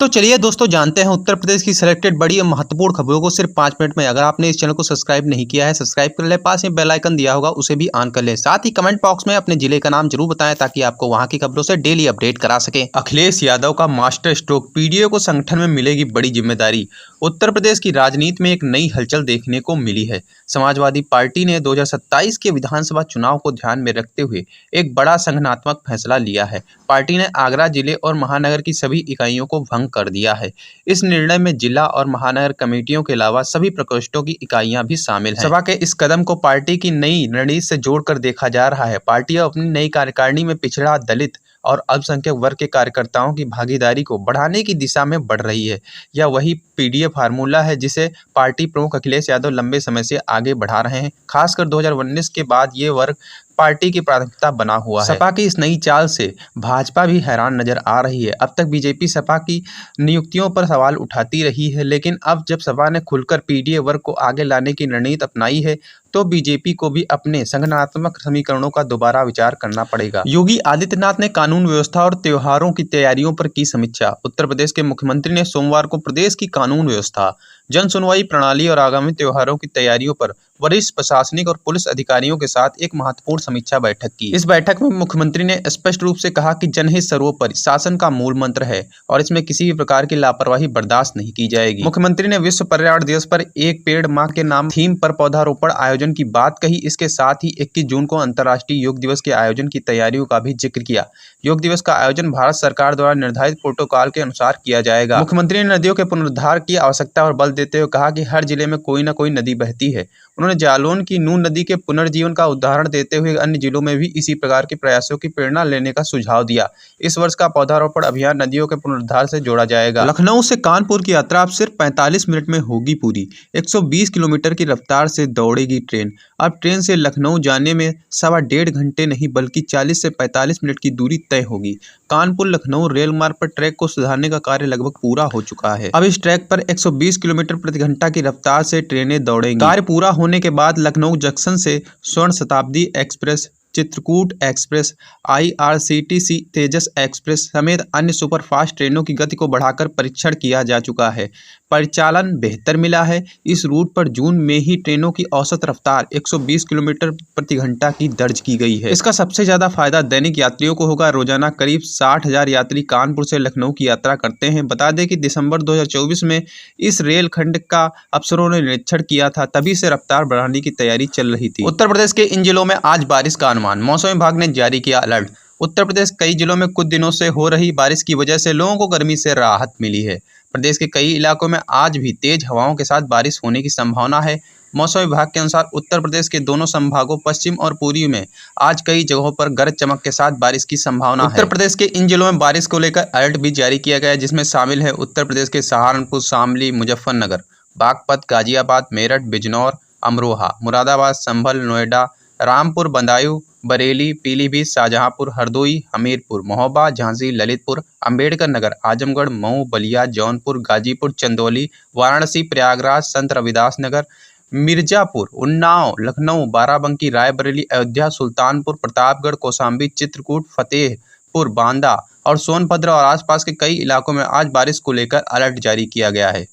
तो चलिए दोस्तों जानते हैं उत्तर प्रदेश की सिलेक्टेड बड़ी और महत्वपूर्ण खबरों को सिर्फ 5 मिनट में। अगर आपने इस चैनल को सब्सक्राइब नहीं किया है, सब्सक्राइब कर ले, पास में बेल आइकन दिया होगा उसे भी ऑन कर ले। साथ ही कमेंट बॉक्स में अपने जिले का नाम जरूर बताएं ताकि आपको वहां की खबरों से डेली अपडेट करा सके। अखिलेश यादव का मास्टर स्ट्रोक, पीडीए को संगठन में मिलेगी बड़ी जिम्मेदारी। उत्तर प्रदेश की राजनीति में एक नई हलचल देखने को मिली है। समाजवादी पार्टी ने 2027 के विधानसभा चुनाव को ध्यान में रखते हुए एक बड़ा संगठनात्मक फैसला लिया है। पार्टी ने आगरा जिले और महानगर की सभी इकाइयों को भंग कर दिया है। इस निर्णय में जिला और महानगर कमेटियों के अलावा सभी प्रकोष्ठों की इकाइयां भी शामिल हैं। सभा के इस कदम को पार्टी की नई रणनीति से जोड़कर देखा जा रहा है। पार्टी अपनी नई कार्यकारिणी में पिछड़ा, दलित और अल्पसंख्यक वर्ग के कार्यकर्ताओं की भागीदारी को बढ़ाने की दिशा में बढ़ रही है। यह वही पीडीए फार्मूला है जिसे पार्टी प्रमुख अखिलेश यादव लंबे समय से आगे बढ़ा रहे हैं। खासकर 2019 के बाद ये वर्ग पार्टी की प्राथमिकता बना हुआ है। सपा की इस नई चाल से भाजपा भी हैरान नजर आ रही है। अब तक बीजेपी सपा की नियुक्तियों पर सवाल उठाती रही है, लेकिन अब जब सपा ने खुलकर पीडीए वर्ग को आगे लाने की रणनीति अपनाई है तो बीजेपी को भी अपने संगठनात्मक समीकरणों का दोबारा विचार करना पड़ेगा। योगी आदित्यनाथ ने कानून व्यवस्था और त्योहारों की तैयारियों पर की समीक्षा। उत्तर प्रदेश के मुख्यमंत्री ने सोमवार को प्रदेश की कानून व्यवस्था, जन सुनवाई प्रणाली और आगामी त्योहारों की तैयारियों पर वरिष्ठ प्रशासनिक और पुलिस अधिकारियों के साथ एक महत्वपूर्ण समीक्षा बैठक की। इस बैठक में मुख्यमंत्री ने स्पष्ट रूप से कहा कि जनहित सर्वोपरि शासन का मूल मंत्र है और इसमें किसी भी प्रकार की लापरवाही बर्दाश्त नहीं की जाएगी। मुख्यमंत्री ने विश्व पर्यावरण दिवस पर एक पेड़ मां के नाम थीम पर पौधारोपण आयोजन की बात कही। इसके साथ ही 21 जून को अंतर्राष्ट्रीय योग दिवस के आयोजन की तैयारियों का भी जिक्र किया। योग दिवस का आयोजन भारत सरकार द्वारा निर्धारित प्रोटोकॉल के अनुसार किया जाएगा। मुख्यमंत्री ने नदियों के पुनरुद्धार की आवश्यकता पर बल देते हुए कहा कि हर जिले में कोई न कोई नदी बहती है। उन्होंने जालौन की नून नदी के पुनर्जीवन का उदाहरण देते हुए अन्य जिलों में भी इसी प्रकार के प्रयासों की प्रेरणा लेने का सुझाव दिया। इस वर्ष का पौधारोपण अभियान नदियों के पुनरुद्धार से जोड़ा जाएगा। लखनऊ से कानपुर की यात्रा अब सिर्फ 45 मिनट में होगी पूरी। 120 किलोमीटर की रफ्तार से दौड़ेगी ट्रेन। अब ट्रेन से लखनऊ जाने में 1.25 घंटे नहीं बल्कि 40 से 45 मिनट की दूरी तय होगी। कानपुर लखनऊ रेल मार्ग पर ट्रैक को सुधारने का कार्य लगभग पूरा हो चुका है। अब इस ट्रैक पर 120 किलोमीटर प्रति घंटा की रफ्तार से ट्रेनें दौड़ेंगी। कार्य पूरा होने के बाद लखनऊ जंक्शन से स्वर्ण शताब्दी एक्सप्रेस, चित्रकूट एक्सप्रेस, IRCTC तेजस एक्सप्रेस समेत अन्य सुपरफास्ट ट्रेनों की गति को बढ़ाकर परीक्षण किया जा चुका है। परिचालन बेहतर मिला है। इस रूट पर जून में ही ट्रेनों की औसत रफ्तार 120 किलोमीटर प्रति घंटा की दर्ज की गई है। इसका सबसे ज्यादा फायदा दैनिक यात्रियों को होगा। रोजाना करीब 60,000 यात्री कानपुर से लखनऊ की यात्रा करते हैं। बता दें कि दिसंबर 2024 में इस रेल खंड का अफसरों ने निरीक्षण किया था, तभी से रफ्तार बढ़ाने की तैयारी चल रही थी। उत्तर प्रदेश के इन जिलों में आज बारिश का अनुमान, मौसम विभाग ने जारी किया अलर्ट। उत्तर प्रदेश कई जिलों में कुछ दिनों से हो रही बारिश की वजह से लोगों को गर्मी से राहत मिली है। प्रदेश के कई इलाकों में आज भी तेज हवाओं के साथ बारिश होने की संभावना है। मौसम विभाग के अनुसार उत्तर प्रदेश के दोनों संभागों पश्चिम और पूर्वी में आज कई जगहों पर गरज चमक के साथ बारिश की संभावना है। उत्तर प्रदेश के इन जिलों में बारिश को लेकर अलर्ट भी जारी किया गया है, जिसमें शामिल है उत्तर प्रदेश के सहारनपुर, शामली, मुजफ्फरनगर, बागपत, गाजियाबाद, मेरठ, बिजनौर, अमरोहा, मुरादाबाद, संभल, नोएडा, रामपुर, बदायूं, बरेली, पीलीभीत, शाहजहांपुर, हरदोई, हमीरपुर, महोबा, झांसी, ललितपुर, अंबेडकर नगर, आजमगढ़, मऊ, बलिया, जौनपुर, गाजीपुर, चंदौली, वाराणसी, प्रयागराज, संत रविदास नगर, मिर्जापुर, उन्नाव, लखनऊ, बाराबंकी, रायबरेली, अयोध्या, सुल्तानपुर, प्रतापगढ़, कौशाम्बी, चित्रकूट, फतेहपुर, बांदा और सोनभद्र और आसपास के कई इलाकों में आज बारिश को लेकर अलर्ट जारी किया गया है।